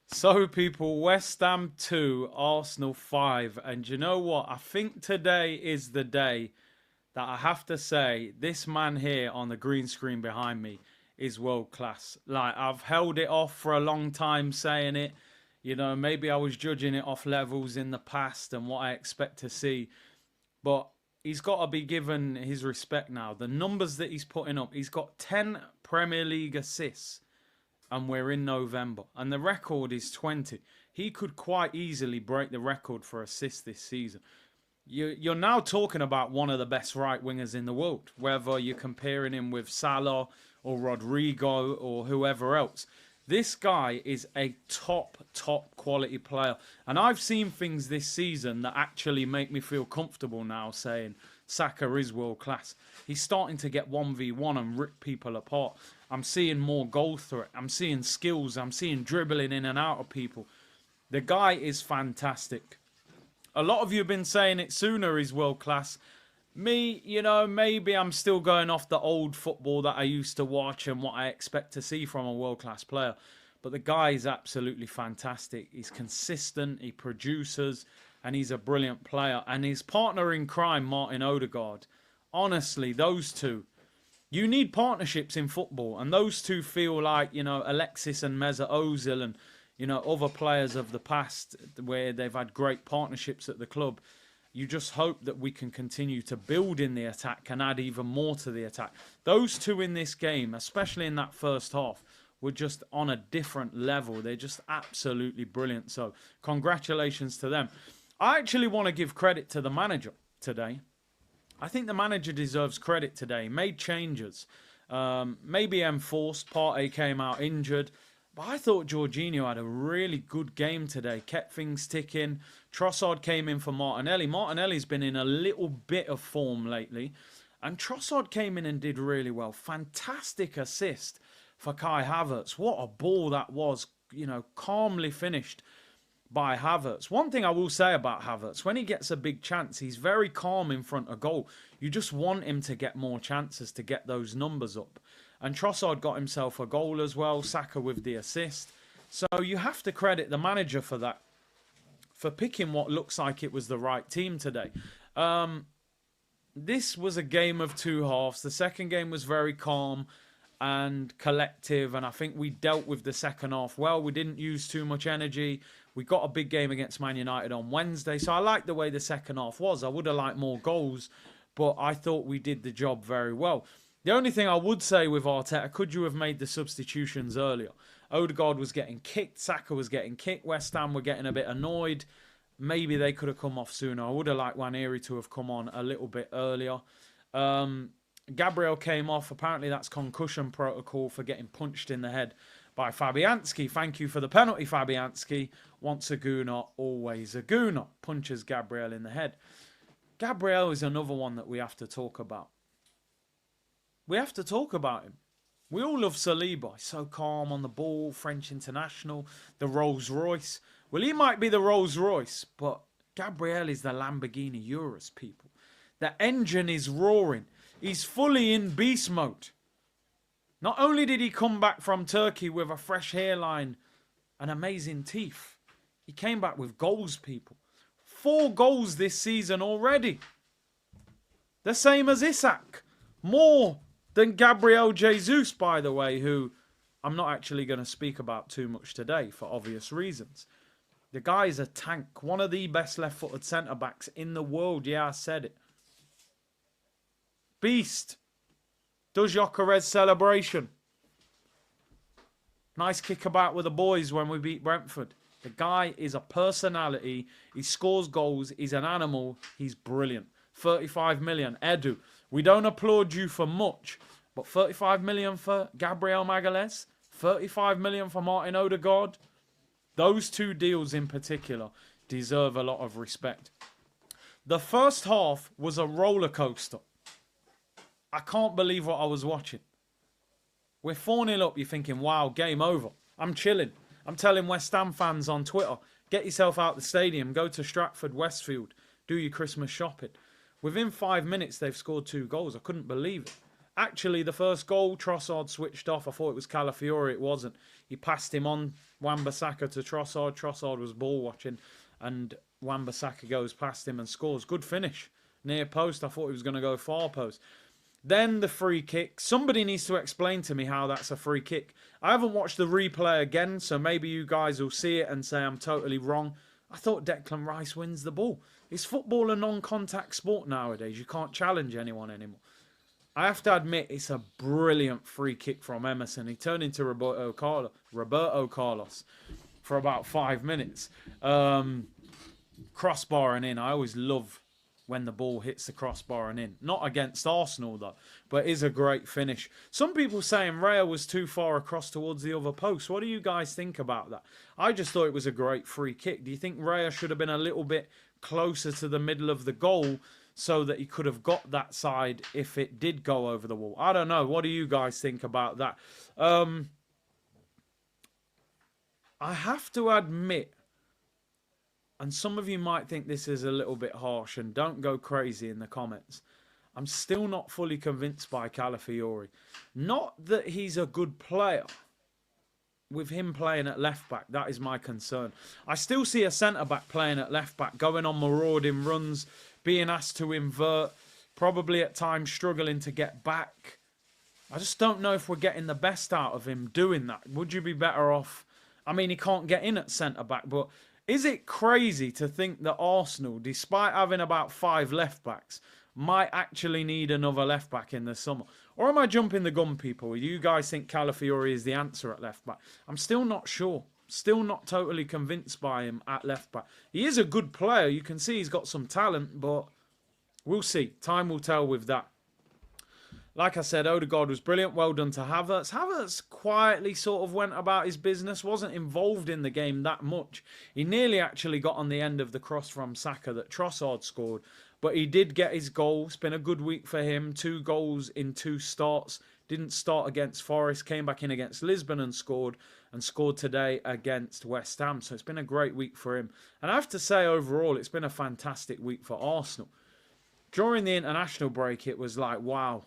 So, people, West Ham 2, Arsenal 5. And you know what? I think today is the day that I have to say this man here on the green screen behind me is world class. Like, I've held it off for a long time saying it. Maybe I was judging it off levels in the past and what I expect to see. But he's got to be given his respect now. The numbers that he's putting up, he's got 10 Premier League assists and we're in November, and the record is 20. He could quite easily break the record for assists this season. You're now talking about one of the best right wingers in the world, whether you're comparing him with Salah or Rodrigo or whoever else. This guy is a top quality player. And I've seen things this season that actually make me feel comfortable now saying Saka is world class. He's starting to get 1v1 and rip people apart. I'm seeing more goal threat. I'm seeing skills. I'm seeing dribbling in and out of people. The guy is fantastic. A lot of you have been saying it sooner, he's world class. Me, maybe I'm still going off the old football that I used to watch and what I expect to see from a world-class player. But the guy is absolutely fantastic. He's consistent, he produces, and he's a brilliant player. And his partner in crime, Martin Odegaard, honestly, those two, you need partnerships in football. And those two feel like, Alexis and Mesut Ozil and, other players of the past where they've had great partnerships at the club. You just hope that we can continue to build in the attack and add even more to the attack. Those two in this game, especially in that first half, were just on a different level. They're just absolutely brilliant. So congratulations to them. I actually want to give credit to the manager today. I think the manager deserves credit today. He made changes. Maybe enforced. Partey came out injured. But I thought Jorginho had a really good game today. Kept things ticking. Trossard came in for Martinelli. Martinelli's been in a little bit of form lately. And Trossard came in and did really well. Fantastic assist for Kai Havertz. What a ball that was. Calmly finished by Havertz. One thing I will say about Havertz, when he gets a big chance, he's very calm in front of goal. You just want him to get more chances to get those numbers up. And Trossard got himself a goal as well. Saka with the assist. So you have to credit the manager for that. For picking what looks like it was the right team today. This was a game of two halves. The second game was very calm and collective. And I think we dealt with the second half well. We didn't use too much energy. We got a big game against Man United on Wednesday. So I like the way the second half was. I would have liked more goals. But I thought we did the job very well. The only thing I would say with Arteta, could you have made the substitutions earlier? Odegaard was getting kicked, Saka was getting kicked, West Ham were getting a bit annoyed. Maybe they could have come off sooner. I would have liked Waneri to have come on a little bit earlier. Gabriel came off. Apparently that's concussion protocol for getting punched in the head by Fabianski. Thank you for the penalty, Fabianski. Once a Gooner, always a Gooner. Punches Gabriel in the head. Gabriel is another one that we have to talk about. We have to talk about him. We all love Saliba. He's so calm on the ball, French international, the Rolls Royce. Well, he might be the Rolls Royce, but Gabriel is the Lamborghini Urus, people. The engine is roaring. He's fully in beast mode. Not only did he come back from Turkey with a fresh hairline and amazing teeth, he came back with goals, people. 4 goals this season already. The same as Isak. More than Gabriel Jesus, by the way, who I'm not actually going to speak about too much today for obvious reasons. The guy is a tank. One of the best left-footed centre-backs in the world. Yeah, I said it. Beast. Does Gyökeres celebration. Nice kickabout with the boys when we beat Brentford. The guy is a personality. He scores goals. He's an animal. He's brilliant. 35 million. Edu. We don't applaud you for much, but 35 million for Gabriel Magalhaes, 35 million for Martin Odegaard. Those two deals in particular deserve a lot of respect. The first half was a roller coaster. I can't believe what I was watching. We're 4-0 up. You're thinking, wow, game over. I'm chilling. I'm telling West Ham fans on Twitter, get yourself out the stadium, go to Stratford, Westfield, do your Christmas shopping. Within 5 minutes, they've scored 2 goals. I couldn't believe it. Actually, the first goal, Trossard switched off. I thought it was Calafiori. It wasn't. He passed him on, Wan-Bissaka to Trossard. Trossard was ball watching, and Wan-Bissaka goes past him and scores. Good finish. Near post. I thought he was going to go far post. Then the free kick. Somebody needs to explain to me how that's a free kick. I haven't watched the replay again, so maybe you guys will see it and say I'm totally wrong. I thought Declan Rice wins the ball. Is football a non-contact sport nowadays? You can't challenge anyone anymore. I have to admit, it's a brilliant free kick from Emerson. He turned into Roberto Carlos for about 5 minutes. Crossbar and in. I always love when the ball hits the crossbar and in. Not against Arsenal, though, but is a great finish. Some people saying Raya was too far across towards the other post. What do you guys think about that? I just thought it was a great free kick. Do you think Raya should have been a little bit closer to the middle of the goal so that he could have got that side if it did go over the wall? I don't know. What do you guys think about that? I have to admit, and some of you might think this is a little bit harsh, and don't go crazy in the comments, I'm still not fully convinced by Calafiori. Not that he's a good player. With him playing at left-back, that is my concern. I still see a centre-back playing at left-back, going on marauding runs, being asked to invert, probably at times struggling to get back. I just don't know if we're getting the best out of him doing that. Would you be better off? I mean, he can't get in at centre-back, but is it crazy to think that Arsenal, despite having about 5 left-backs, might actually need another left-back in the summer? Or am I jumping the gun, people? You guys think Calafiori is the answer at left-back? I'm still not sure. Still not totally convinced by him at left-back. He is a good player. You can see he's got some talent, but we'll see. Time will tell with that. Like I said, Odegaard was brilliant. Well done to Havertz. Havertz quietly sort of went about his business. Wasn't involved in the game that much. He nearly actually got on the end of the cross from Saka that Trossard scored. But he did get his goal. It's been a good week for him. 2 goals in 2 starts. Didn't start against Forest. Came back in against Lisbon and scored. And scored today against West Ham. So it's been a great week for him. And I have to say, overall, it's been a fantastic week for Arsenal. During the international break, it was like, wow,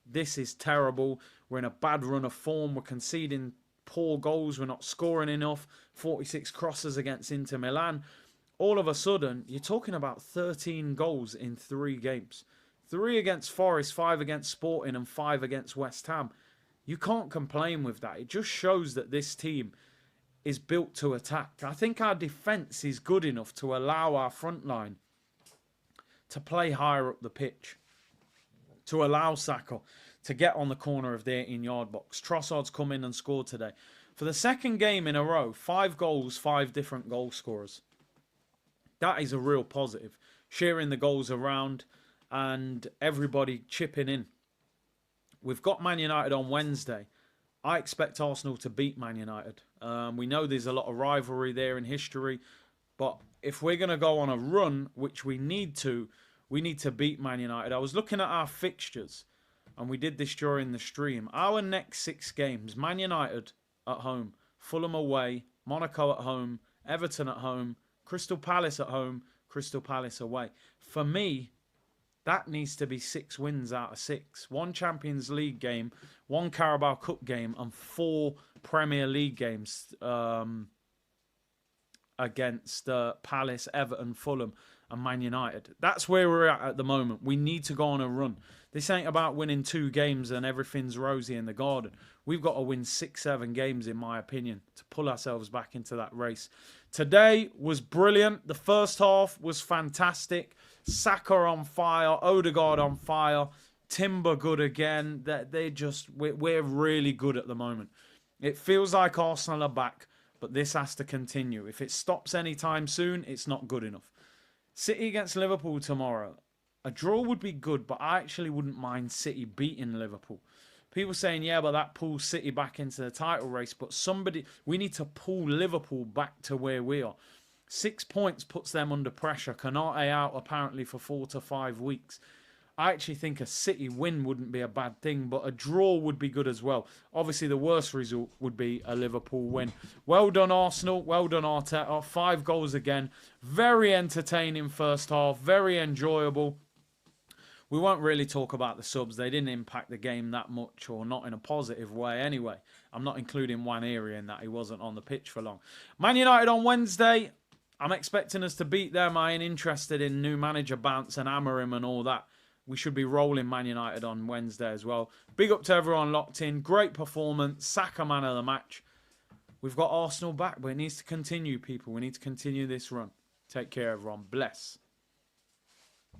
this is terrible. We're in a bad run of form. We're conceding poor goals. We're not scoring enough. 46 crosses against Inter Milan. All of a sudden, you're talking about 13 goals in 3 games. 3 against Forest, 5 against Sporting, and 5 against West Ham. You can't complain with that. It just shows that this team is built to attack. I think our defence is good enough to allow our front line to play higher up the pitch, to allow Saka to get on the corner of the 18-yard box. Trossard's come in and scored today. For the second game in a row, 5 goals, 5 different goal scorers. That is a real positive. Sharing the goals around and everybody chipping in. We've got Man United on Wednesday. I expect Arsenal to beat Man United. We know there's a lot of rivalry there in history. But if we're going to go on a run, which we need to beat Man United. I was looking at our fixtures, and we did this during the stream. Our next 6 games, Man United at home, Fulham away, Monaco at home, Everton at home, Crystal Palace at home, Crystal Palace away. For me, that needs to be 6 wins out of 6. 1 Champions League game, 1 Carabao Cup game, and 4 Premier League games against Palace, Everton, Fulham, and Man United. That's where we're at the moment. We need to go on a run. This ain't about winning 2 games and everything's rosy in the garden. We've got to win 6, 7 games, in my opinion, to pull ourselves back into that race. Today was brilliant. The first half was fantastic. Saka on fire, Odegaard on fire, Timber good again. We're really good at the moment. It feels like Arsenal are back, but this has to continue. If it stops anytime soon, it's not good enough. City against Liverpool tomorrow. A draw would be good, but I actually wouldn't mind City beating Liverpool. People saying, yeah, but that pulls City back into the title race. But we need to pull Liverpool back to where we are. 6 points puts them under pressure. Konate out apparently for 4 to 5 weeks. I actually think a City win wouldn't be a bad thing, but a draw would be good as well. Obviously, the worst result would be a Liverpool win. Well done, Arsenal. Well done, Arteta. 5 goals again. Very entertaining first half. Very enjoyable. We won't really talk about the subs. They didn't impact the game that much, or not in a positive way anyway. I'm not including Nwaneri in that. He wasn't on the pitch for long. Man United on Wednesday. I'm expecting us to beat them. I ain't interested in new manager bounce and Amorim and all that. We should be rolling Man United on Wednesday as well. Big up to everyone locked in. Great performance. Saka man of the match. We've got Arsenal back, but it needs to continue, people. We need to continue this run. Take care, everyone. Bless.